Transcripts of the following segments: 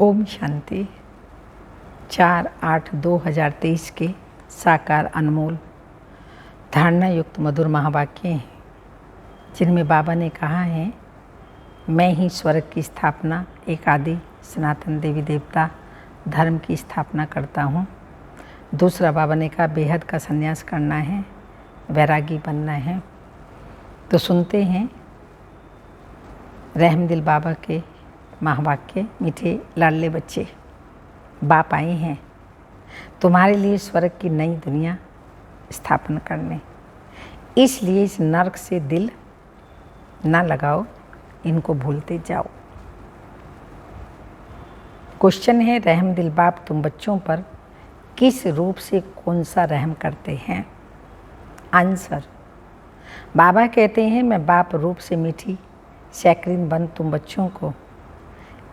ओम शांति। 4/8/2023 के साकार अनमोल धारणा युक्त मधुर महावाक्य हैं, जिनमें बाबा ने कहा है, मैं ही स्वर्ग की स्थापना, एक आदि सनातन देवी देवता धर्म की स्थापना करता हूँ। दूसरा बाबा ने कहा, बेहद का संन्यास करना है, वैरागी बनना है। तो सुनते हैं रहमदिल बाबा के महावाक्य। मीठे लाडले बच्चे, बाप आए हैं तुम्हारे लिए स्वर्ग की नई दुनिया स्थापन करने, इसलिए इस नर्क से दिल ना लगाओ, इनको भूलते जाओ। क्वेश्चन है, रहमदिल बाप तुम बच्चों पर किस रूप से कौन सा रहम करते हैं? आंसर, बाबा कहते हैं, मैं बाप रूप से मीठी सैकरीन बन तुम बच्चों को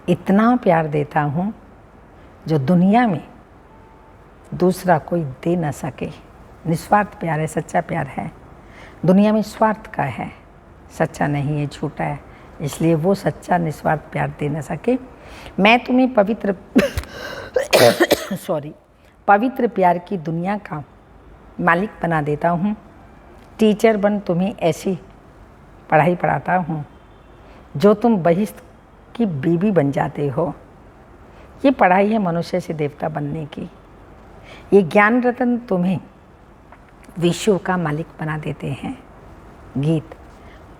इतना प्यार देता हूँ जो दुनिया में दूसरा कोई दे न सके। निस्वार्थ प्यार है, सच्चा प्यार है। दुनिया में स्वार्थ का है, सच्चा नहीं है, झूठा है। इसलिए वो सच्चा निस्वार्थ प्यार दे न सके। मैं तुम्हें पवित्र पवित्र प्यार की दुनिया का मालिक बना देता हूँ। टीचर बन तुम्हें ऐसी पढ़ाई पढ़ाता हूँ जो तुम बहिश्त की बीवी बन जाते हो। ये पढ़ाई है मनुष्य से देवता बनने की। ये ज्ञान रत्न तुम्हें विश्व का मालिक बना देते हैं। गीत,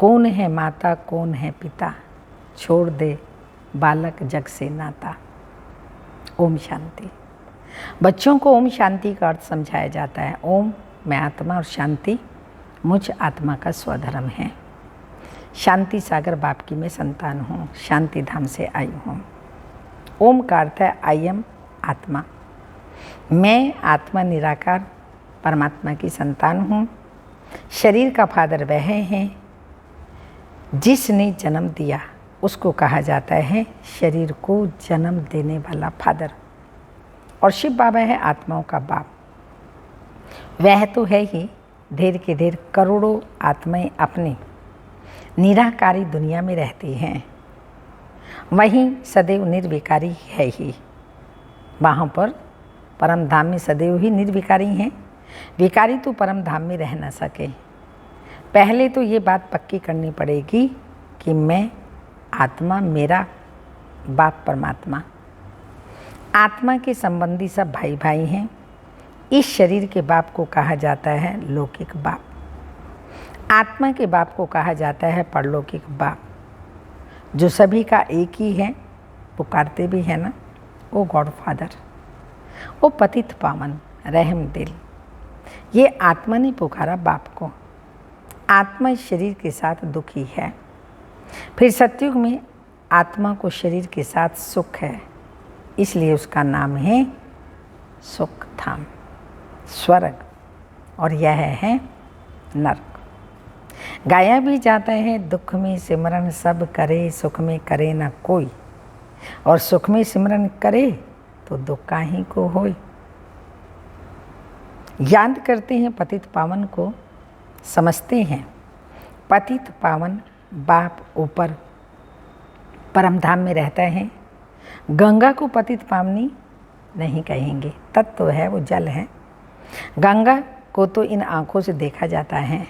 कौन है माता कौन है पिता, छोड़ दे बालक जग से नाता। ओम शांति। बच्चों को ओम शांति का अर्थ समझाया जाता है। ओम मैं आत्मा और शांति मुझ आत्मा का स्वधर्म है। शांति सागर बाप की मैं संतान हूँ, शांति धाम से आई हूँ। ओम का अर्थ है आई एम आत्मा। मैं आत्मा निराकार परमात्मा की संतान हूँ। शरीर का फादर वह है जिसने जन्म दिया, उसको कहा जाता है शरीर को जन्म देने वाला फादर। और शिव बाबा है आत्माओं का बाप। वह तो है ही, ढेर के ढेर करोड़ों आत्माएं अपनी निराकारी दुनिया में रहती हैं। वहीं सदैव निर्विकारी है ही। वहाँ पर परम धाम में सदैव ही निर्विकारी हैं। विकारी तो परम धाम में रह न सके। पहले तो ये बात पक्की करनी पड़ेगी कि मैं आत्मा, मेरा बाप परमात्मा। आत्मा के संबंधी सब भाई भाई हैं। इस शरीर के बाप को कहा जाता है लौकिक बाप। आत्मा के बाप को कहा जाता है परलौकिक बाप। जो सभी का एक ही है, पुकारते भी है ना, वो गॉड फादर, वो पतित पावन रहम दिल। ये आत्मा ने पुकारा बाप को। आत्मा इस शरीर के साथ दुखी है। फिर सतयुग में आत्मा को शरीर के साथ सुख है, इसलिए उसका नाम है सुख धाम, स्वर्ग। और यह है नर्क। गाया भी जाता है, दुख में सिमरन सब करे, सुख में करे न कोई। और सुख में सिमरन करे तो दुख काहे को होय। याद करते हैं पतित पावन को, समझते हैं पतित पावन बाप ऊपर परम धाम में रहता है। गंगा को पतित पावनी नहीं कहेंगे, तत्व तो है, वो जल है। गंगा को तो इन आँखों से देखा जाता है।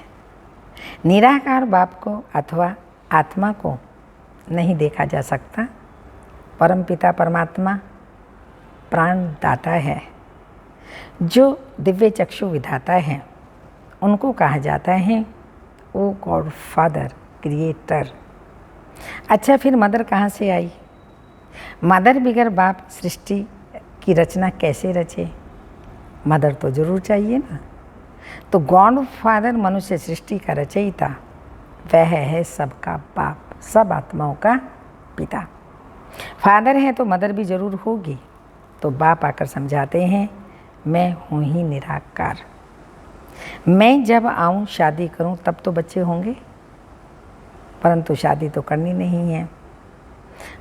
निराकार बाप को अथवा आत्मा को नहीं देखा जा सकता। परम पिता परमात्मा प्राण दाता है, जो दिव्य चक्षु विधाता है। उनको कहा जाता है ओ गॉड फादर, क्रिएटर। अच्छा, फिर मदर कहाँ से आई? मदर बिगर बाप सृष्टि की रचना कैसे रचे? मदर तो जरूर चाहिए ना। तो गॉड फादर मनुष्य सृष्टि का रचयिता, वह है सबका बाप, सब आत्माओं का पिता। फादर है तो मदर भी जरूर होगी। तो बाप आकर समझाते हैं, मैं हूँ ही निराकार। मैं जब आऊँ शादी करूँ तब तो बच्चे होंगे, परंतु शादी तो करनी नहीं है।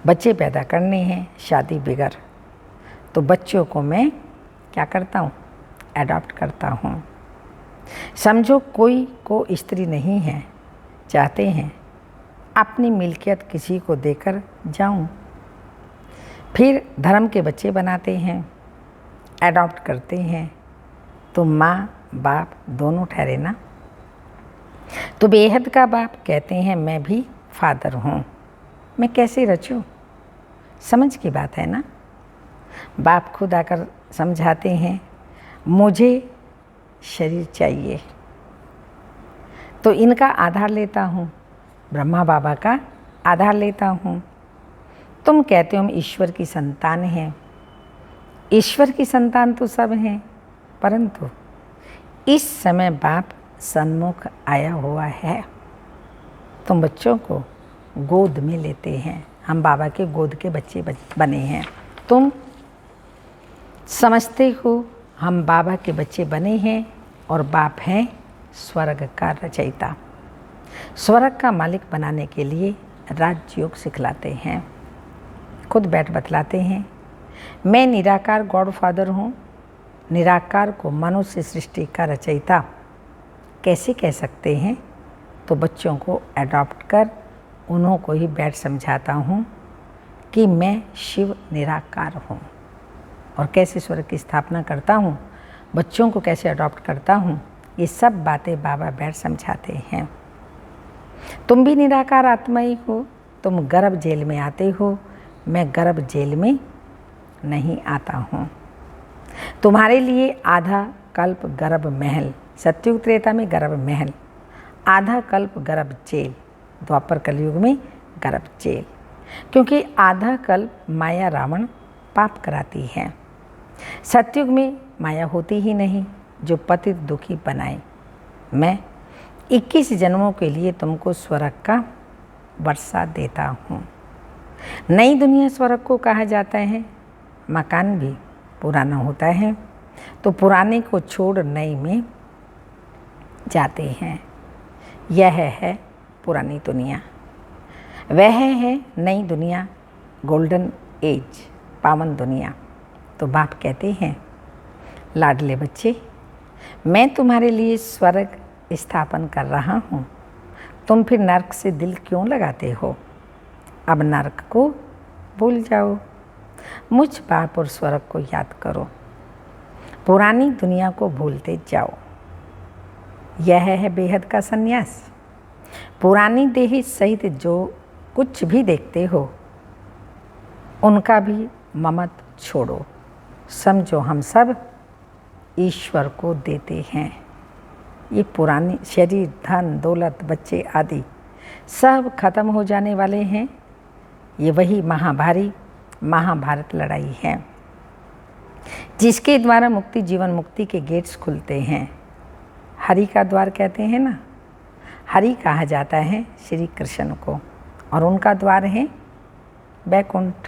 बच्चे पैदा करने हैं शादी बिगर। तो बच्चों को मैं क्या करता हूँ? एडॉप्ट करता हूँ। समझो कोई को स्त्री नहीं है, चाहते हैं अपनी मिल्कियत किसी को देकर जाऊं। फिर धर्म के बच्चे बनाते हैं, एडॉप्ट करते हैं, तो माँ बाप दोनों ठहरे ना। तो बेहद का बाप कहते हैं मैं भी फादर हूँ, मैं कैसे रचूँ? समझ की बात है ना। बाप खुद आकर समझाते हैं मुझे शरीर चाहिए, तो इनका आधार लेता हूँ, ब्रह्मा बाबा का आधार लेता हूँ। तुम कहते हो हम ईश्वर की संतान हैं, ईश्वर की संतान तो सब हैं, परंतु इस समय बाप सन्मुख आया हुआ है। तुम बच्चों को गोद में लेते हैं, हम बाबा के गोद के बच्चे बने हैं। तुम समझते हो हम बाबा के बच्चे बने हैं और बाप हैं स्वर्ग का रचयिता। स्वर्ग का मालिक बनाने के लिए राजयोग सिखलाते हैं, खुद बैठ बतलाते हैं मैं निराकार गॉड फादर हूँ। निराकार को मनुष्य सृष्टि का रचयिता कैसे कह सकते हैं? तो बच्चों को एडॉप्ट कर उन्हों को ही बैठ समझाता हूँ कि मैं शिव निराकार हूँ और कैसे स्वर्ग की स्थापना करता हूँ, बच्चों को कैसे अडॉप्ट करता हूँ, ये सब बातें बाबा बैठ समझाते हैं। तुम भी निराकार आत्मा ही हो, तुम गर्भ जेल में आते हो, मैं गर्भ जेल में नहीं आता हूँ। तुम्हारे लिए आधा कल्प गर्भ महल, सतयुग त्रेता में गर्भ महल, आधा कल्प गर्भ जेल, द्वापर कलयुग में गर्भ जेल। क्योंकि आधा कल्प माया रावण पाप कराती है। सतयुग में माया होती ही नहीं जो पतित दुखी बनाए। मैं 21 जन्मों के लिए तुमको स्वर्ग का वर्षा देता हूँ। नई दुनिया स्वर्ग को कहा जाता है। मकान भी पुराना होता है तो पुराने को छोड़ नए में जाते हैं। यह है पुरानी दुनिया, वह है नई दुनिया, गोल्डन एज, पावन दुनिया। तो बाप कहते हैं लाडले बच्चे, मैं तुम्हारे लिए स्वर्ग स्थापन कर रहा हूँ, तुम फिर नरक से दिल क्यों लगाते हो? अब नरक को भूल जाओ, मुझ बाप और स्वर्ग को याद करो, पुरानी दुनिया को भूलते जाओ। यह है बेहद का संन्यास। पुरानी देही सहित जो कुछ भी देखते हो उनका भी ममत छोड़ो। समझो हम सब ईश्वर को देते हैं। ये पुरानी शरीर, धन, दौलत, बच्चे आदि सब खत्म हो जाने वाले हैं। ये वही महाभारत लड़ाई है जिसके द्वारा मुक्ति, जीवन मुक्ति के गेट्स खुलते हैं। हरि का द्वार कहते हैं ना, हरि कहा जाता है श्री कृष्ण को, और उनका द्वार है बैकुंठ।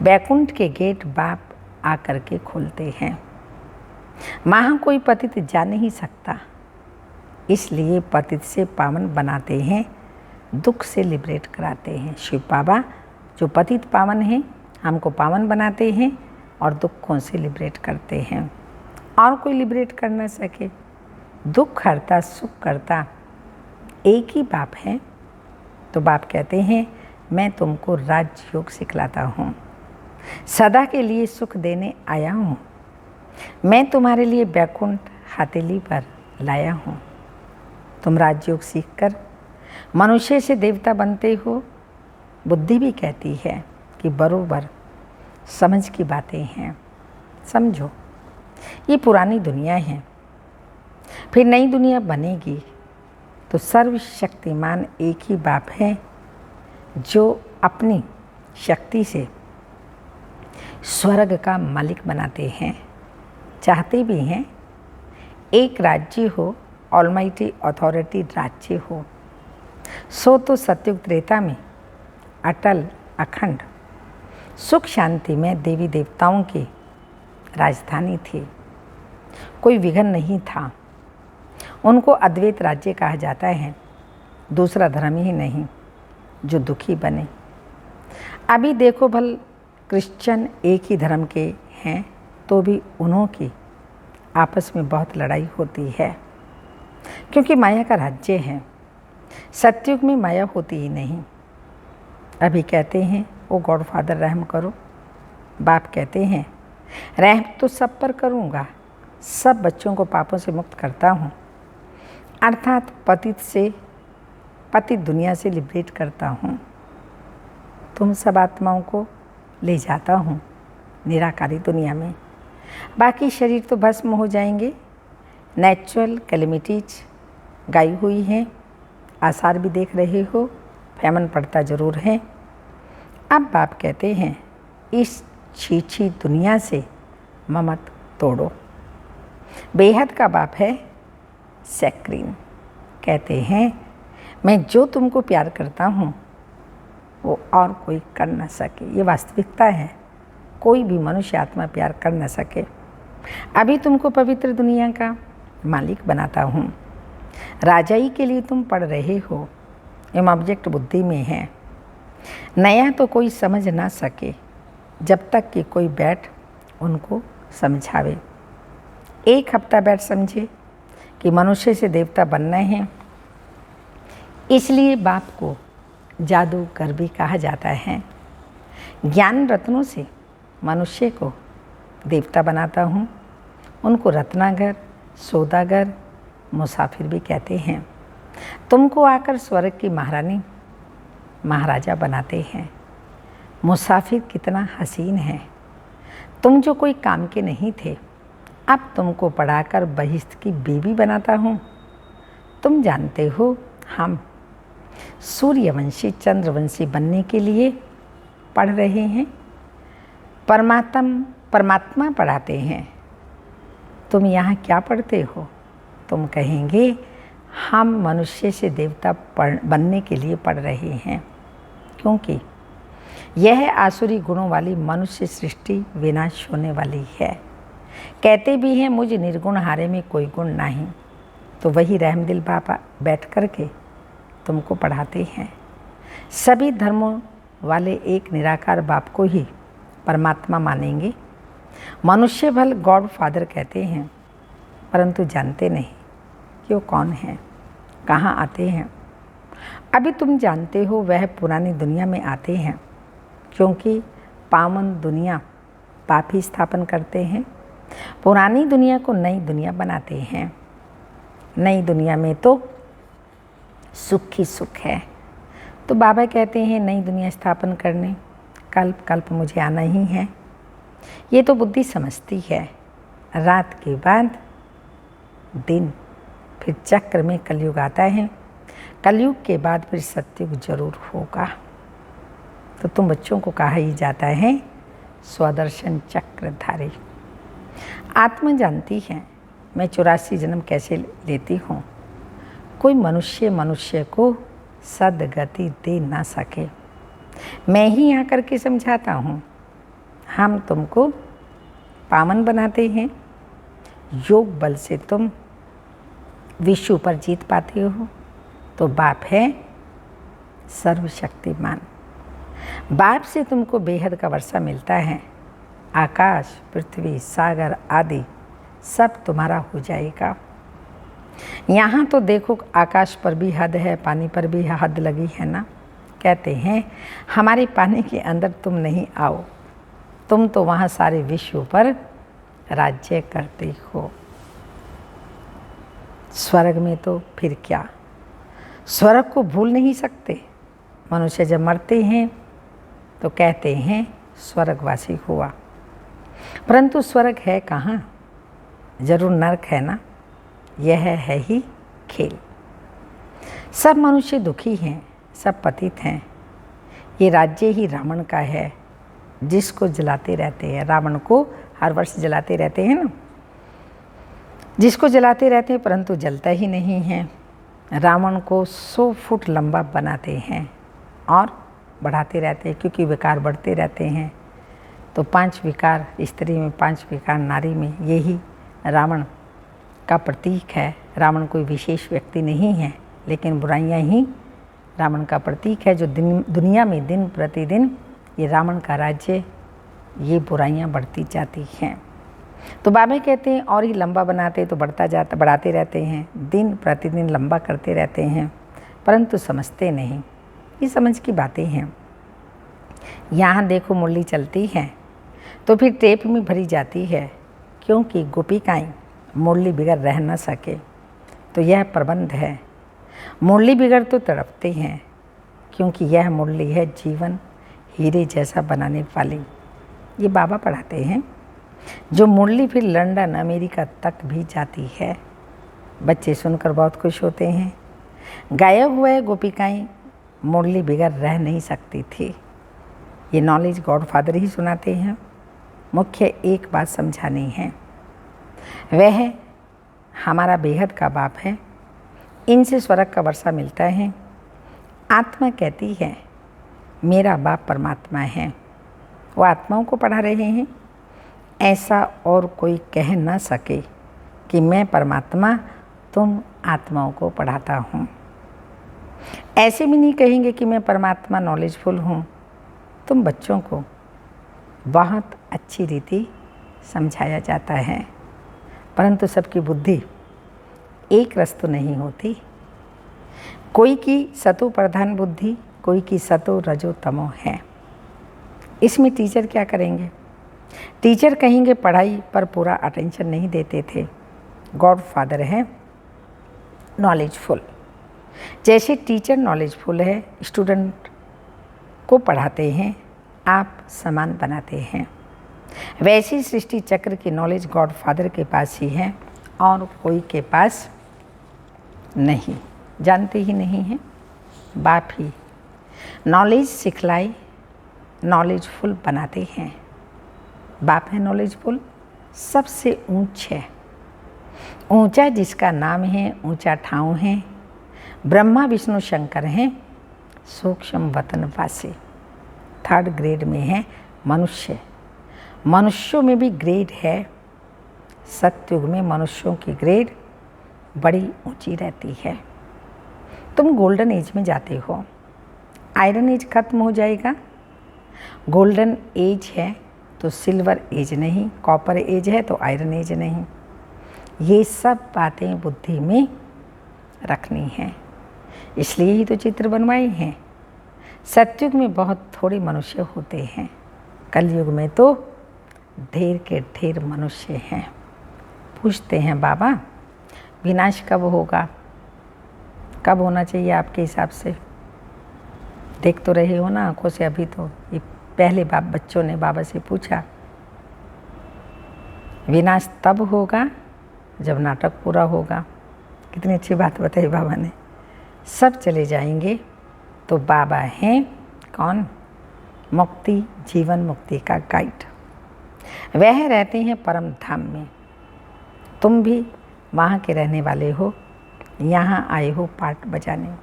बैकुंठ के गेट बाप आकर के खोलते हैं। वहाँ कोई पतित जा नहीं सकता, इसलिए पतित से पावन बनाते हैं, दुख से लिबरेट कराते हैं। शिव बाबा जो पतित पावन हैं हमको पावन बनाते हैं और दुखों से लिबरेट करते हैं। और कोई लिबरेट कर ना सके। दुख हरता सुख करता एक ही बाप है। तो बाप कहते हैं मैं तुमको राजयोग सिखलाता हूँ, सदा के लिए सुख देने आया हूँ। मैं तुम्हारे लिए बैकुंठ हथेली पर लाया हूँ। तुम राजयोग सीखकर मनुष्य से देवता बनते हो। बुद्धि भी कहती है कि बरोबर समझ की बातें हैं। समझो ये पुरानी दुनिया है, फिर नई दुनिया बनेगी तो सर्वशक्तिमान एक ही बाप है जो अपनी शक्ति से स्वर्ग का मालिक बनाते हैं, चाहते भी हैं एक राज्य हो, ऑलमाइटी अथॉरिटी राज्य हो। सो तो सतयुग त्रेता में अटल अखंड सुख शांति में देवी देवताओं की राजधानी थी, कोई विघ्न नहीं था। उनको अद्वैत राज्य कहा जाता है, दूसरा धर्म ही नहीं जो दुखी बने। अभी देखो भल क्रिश्चियन एक ही धर्म के हैं तो भी उन्हों की आपस में बहुत लड़ाई होती है, क्योंकि माया का राज्य है। सतयुग में माया होती ही नहीं। अभी कहते हैं ओ गॉड फादर रहम करो। बाप कहते हैं रहम तो सब पर करूँगा, सब बच्चों को पापों से मुक्त करता हूँ, अर्थात पतित दुनिया से लिबरेट करता हूँ। तुम सब आत्माओं को ले जाता हूँ निराकारी दुनिया में। बाकी शरीर तो भस्म हो जाएंगे, नेचुरल कैलेमिटीज गाई हुई हैं, आसार भी देख रहे हो, फैमन पड़ता ज़रूर है। अब बाप कहते हैं इस छीछी दुनिया से ममत तोड़ो। बेहद का बाप है सैक्रीन। कहते हैं मैं जो तुमको प्यार करता हूँ वो और कोई कर न सके। ये वास्तविकता है, कोई भी मनुष्य आत्मा प्यार कर न सके। अभी तुमको पवित्र दुनिया का मालिक बनाता हूँ। राजाई के लिए तुम पढ़ रहे हो, एम ऑब्जेक्ट बुद्धि में है। नया तो कोई समझ ना सके जब तक कि कोई बैठ उनको समझावे। एक हफ्ता बैठ समझे कि मनुष्य से देवता बनना है, इसलिए बाप को जादूगर भी कहा जाता है। ज्ञान रत्नों से मनुष्य को देवता बनाता हूँ। उनको रत्नागर, सौदागर, मुसाफिर भी कहते हैं। तुमको आकर स्वर्ग की महारानी महाराजा बनाते हैं। मुसाफिर कितना हसीन है। तुम जो कोई काम के नहीं थे, अब तुमको पढ़ाकर बहिश्त की बीवी बनाता हूँ। तुम जानते हो हम सूर्यवंशी चंद्रवंशी बनने के लिए पढ़ रहे हैं। परमात्मा पढ़ाते हैं। तुम यहाँ क्या पढ़ते हो? तुम कहेंगे हम मनुष्य से देवता बनने के लिए पढ़ रहे हैं, क्योंकि यह आसुरी गुणों वाली मनुष्य सृष्टि विनाश होने वाली है। कहते भी हैं मुझ निर्गुण हारे में कोई गुण नहीं। तो वही रहमदिल बाबा बैठ कर के तुमको पढ़ाते हैं। सभी धर्मों वाले एक निराकार बाप को ही परमात्मा मानेंगे। मनुष्य भल गॉड फादर कहते हैं, परंतु जानते नहीं कि वो कौन है, कहाँ आते हैं। अभी तुम जानते हो वह पुरानी दुनिया में आते हैं, क्योंकि पावन दुनिया पाप ही स्थापन करते हैं। पुरानी दुनिया को नई दुनिया बनाते हैं। नई दुनिया में तो सुख ही सुख है। तो बाबा कहते हैं नई दुनिया स्थापन करने कल्प मुझे आना ही है। ये तो बुद्धि समझती है। रात के बाद दिन, फिर चक्र में कलयुग आता है। कलयुग के बाद फिर सतयुग जरूर होगा। तो तुम बच्चों को कहा ही जाता है स्वदर्शन चक्रधारी। आत्मा जानती है मैं 84 जन्म कैसे लेती हूँ। कोई मनुष्य को सदगति दे ना सके। मैं ही यहाँ करके समझाता हूँ। हम तुमको पावन बनाते हैं। योग बल से तुम विश्व पर जीत पाते हो। तो बाप है सर्वशक्तिमान। बाप से तुमको बेहद का वर्षा मिलता है। आकाश, पृथ्वी, सागर आदि सब तुम्हारा हो जाएगा। यहाँ तो देखो आकाश पर भी हद है, पानी पर भी हद लगी है ना। कहते हैं हमारे पानी के अंदर तुम नहीं आओ, तुम तो वहाँ सारे विश्व पर राज्य करते हो। स्वर्ग में तो फिर क्या, स्वर्ग को भूल नहीं सकते। मनुष्य जब मरते हैं तो कहते हैं स्वर्गवासी हुआ, परंतु स्वर्ग है कहाँ? जरूर नरक है ना। यह है ही खेल। सब मनुष्य दुखी हैं, सब पतित हैं। ये राज्य ही रावण का है, जिसको जलाते रहते हैं। रावण को हर वर्ष जलाते रहते हैं ना, जिसको जलाते रहते हैं, परंतु जलता ही नहीं है। रावण को 100 फुट लंबा बनाते हैं और बढ़ाते रहते हैं, क्योंकि विकार बढ़ते रहते हैं। तो 5 विकार स्त्री में, 5 विकार नारी में, यही रावण का प्रतीक है। रावण कोई विशेष व्यक्ति नहीं है, लेकिन बुराइयां ही रावण का प्रतीक है। जो दुनिया में दिन प्रतिदिन ये रावण का राज्य, ये बुराइयां बढ़ती जाती हैं। तो बाबा कहते हैं और ही लंबा बनाते तो बढ़ाते रहते हैं, दिन प्रतिदिन लंबा करते रहते हैं, परंतु समझते नहीं। ये समझ की बातें हैं। यहाँ देखो मुरली चलती है तो फिर टेप में भरी जाती है, क्योंकि गोपिकाएं मुरली बिगड़ रह न सके। तो यह प्रबंध है। मुरली बिगड़ तो तड़पते हैं, क्योंकि यह मुरली है जीवन हीरे जैसा बनाने वाली। ये बाबा पढ़ाते हैं। जो मुरली फिर लंदन अमेरिका तक भी जाती है। बच्चे सुनकर बहुत खुश होते हैं। गायब हुए गोपिकाएं मुरली बिगड़ रह नहीं सकती थी। ये नॉलेज गॉड फादर ही सुनाते हैं। मुख्य एक बात समझानी है, वह हमारा बेहद का बाप है। इनसे स्वर्ग का वर्षा मिलता है। आत्मा कहती है मेरा बाप परमात्मा है। वो आत्माओं को पढ़ा रहे हैं। ऐसा और कोई कह न सके कि मैं परमात्मा तुम आत्माओं को पढ़ाता हूँ। ऐसे भी नहीं कहेंगे कि मैं परमात्मा नॉलेजफुल हूँ। तुम बच्चों को बहुत अच्छी रीति समझाया जाता है, परंतु सबकी बुद्धि एक रस तो नहीं होती। कोई की सतो प्रधान बुद्धि, कोई की सतो रजो तमो है। इसमें टीचर क्या करेंगे? टीचर कहेंगे पढ़ाई पर पूरा अटेंशन नहीं देते थे। गॉड फादर है नॉलेजफुल। जैसे टीचर नॉलेजफुल है, स्टूडेंट को पढ़ाते हैं, आप समान बनाते हैं। वैसी सृष्टि चक्र की नॉलेज गॉड फादर के पास ही है और कोई के पास नहीं। जानते ही नहीं हैं। बाप ही नॉलेज सिखलाई, नॉलेजफुल बनाते हैं। बाप है नॉलेजफुल, सबसे ऊंच है। ऊंचा जिसका नाम है, ऊंचा ठाव है। ब्रह्मा विष्णु शंकर हैं सूक्ष्म वतन वासी। 3rd ग्रेड में है मनुष्य। मनुष्यों में भी ग्रेड है। सतयुग में मनुष्यों की ग्रेड बड़ी ऊंची रहती है। तुम गोल्डन एज में जाते हो। आयरन एज खत्म हो जाएगा। गोल्डन एज है तो सिल्वर एज नहीं, कॉपर एज है तो आयरन एज नहीं। ये सब बातें बुद्धि में रखनी हैं। इसलिए ही तो चित्र बनवाए हैं। सतयुग में बहुत थोड़े मनुष्य होते हैं। कलयुग में तो ढेर के ढेर मनुष्य हैं। पूछते हैं बाबा विनाश कब होगा? कब होना चाहिए आपके हिसाब से? देख तो रहे हो ना आंखों से। अभी तो ये पहले बच्चों ने बाबा से पूछा, विनाश तब होगा जब नाटक पूरा होगा। कितनी अच्छी बात बताई बाबा ने। सब चले जाएंगे तो बाबा हैं कौन? मुक्ति, जीवन मुक्ति का गाइड। वह रहते हैं परम धाम में। तुम भी वहाँ के रहने वाले हो, यहाँ आए हो पाठ बजाने।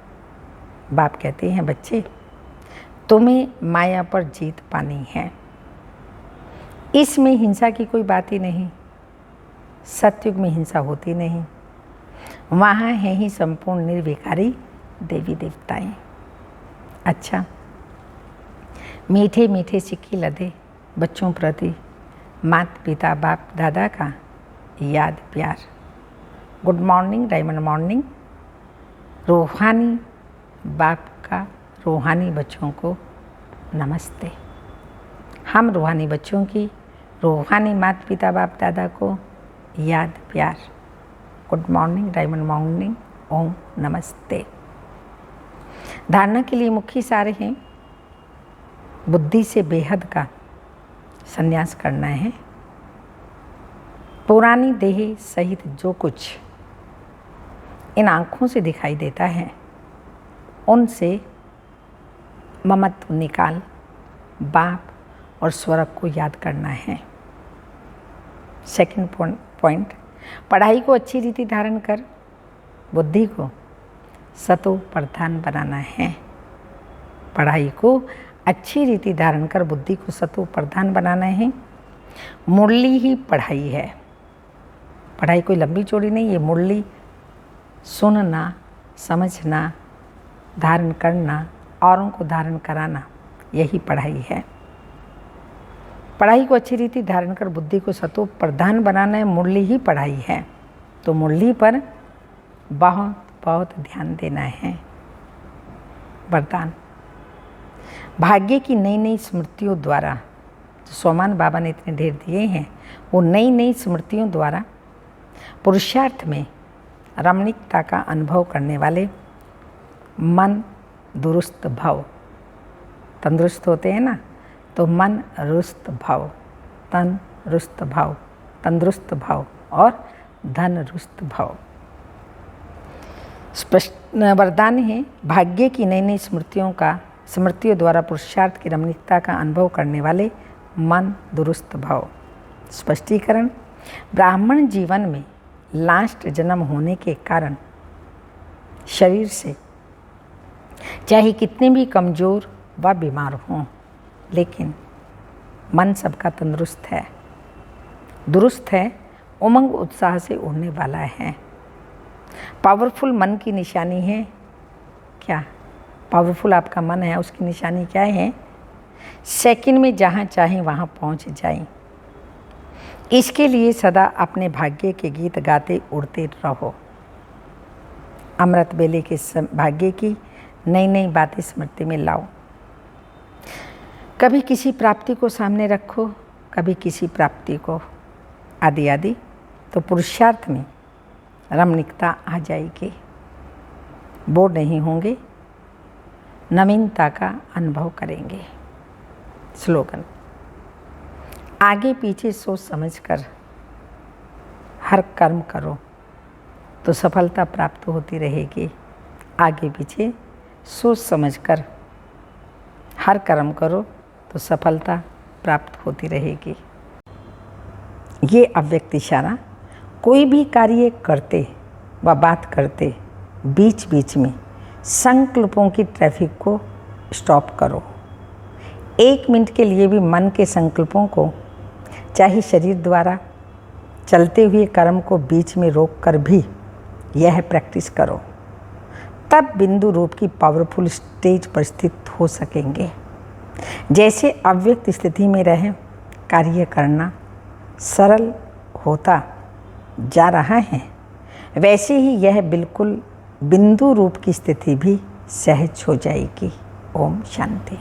बाप कहते हैं बच्चे तुम्हें माया पर जीत पानी है। इसमें हिंसा की कोई बात ही नहीं। सतयुग में हिंसा होती नहीं। वहाँ है ही संपूर्ण निर्विकारी देवी देवताएं। अच्छा, मीठे मीठे सिक्के लदे बच्चों प्रति माता पिता बाप दादा का याद प्यार। Good morning, diamond morning. रूहानी बाप का रूहानी बच्चों को नमस्ते। हम रूहानी बच्चों की रूहानी माता पिता बाप दादा को याद प्यार। गुड मॉर्निंग, डायमंड मॉर्निंग, ओम नमस्ते। धारणा के लिए मुख्य सारे हैं। बुद्धि से बेहद का संन्यास करना है। पुरानी देह सहित जो कुछ इन आँखों से दिखाई देता है, उनसे ममत्व निकाल बाप और स्वर्ग को याद करना है। सेकंड पॉइंट, पढ़ाई को अच्छी रीति धारण कर बुद्धि को सतो प्रधान बनाना है। पढ़ाई को अच्छी रीति धारण कर बुद्धि को सतो प्रधान बनाना है। मुरली ही पढ़ाई है। पढ़ाई कोई लंबी चौड़ी नहीं, ये मुरली सुनना, समझना, धारण करना, औरों को धारण कराना, यही पढ़ाई है। पढ़ाई को अच्छी रीति धारण कर बुद्धि को सतो प्रधान बनाना है। मुरली ही पढ़ाई है। तो मुरली पर बहुत बहुत ध्यान देना है। वरदान, भाग्य की नई नई स्मृतियों द्वारा, जो सोमान बाबा ने इतने ढेर दिए हैं, वो नई नई स्मृतियों द्वारा पुरुषार्थ में रमणीकता का अनुभव करने वाले मन दुरुस्त भव, तंदुरुस्त होते हैं ना, तो मन रुस्त भव, तन रुस्त भव, तंदुरुस्त भव और धन रुस्त भव। स्पष्ट वरदान है, भाग्य की नई नई स्मृतियों द्वारा पुरुषार्थ की रमणीकता का अनुभव करने वाले मन दुरुस्त भव। स्पष्टीकरण, ब्राह्मण जीवन में लास्ट जन्म होने के कारण शरीर से चाहे कितने भी कमज़ोर व बीमार हों, लेकिन मन सबका तंदुरुस्त है, दुरुस्त है, उमंग उत्साह से उड़ने वाला है। पावरफुल मन की निशानी है क्या? पावरफुल आपका मन है, उसकी निशानी क्या है? सेकंड में जहाँ चाहें वहाँ पहुँच जाएं। इसके लिए सदा अपने भाग्य के गीत गाते उड़ते रहो। अमृत बेले के भाग्य की नई नई बातें स्मृति में लाओ। कभी किसी प्राप्ति को सामने रखो, कभी किसी प्राप्ति को, आदि आदि, तो पुरुषार्थ में रमणीकता आ जाएगी। बोर नहीं होंगे, नवीनता का अनुभव करेंगे। स्लोगन, आगे पीछे सोच समझकर हर कर्म करो तो सफलता प्राप्त होती रहेगी। आगे पीछे सोच समझकर हर कर्म करो तो सफलता प्राप्त होती रहेगी। ये अव्यक्त इशारा, कोई भी कार्य करते व बात करते बीच बीच में संकल्पों की ट्रैफिक को स्टॉप करो। 1 मिनट के लिए भी मन के संकल्पों को, चाहे शरीर द्वारा चलते हुए कर्म को बीच में रोक कर भी यह प्रैक्टिस करो, तब बिंदु रूप की पावरफुल स्टेज पर स्थित हो सकेंगे। जैसे अव्यक्त स्थिति में रहे कार्य करना सरल होता जा रहा है, वैसे ही यह बिल्कुल बिंदु रूप की स्थिति भी सहज हो जाएगी। ओम शांति।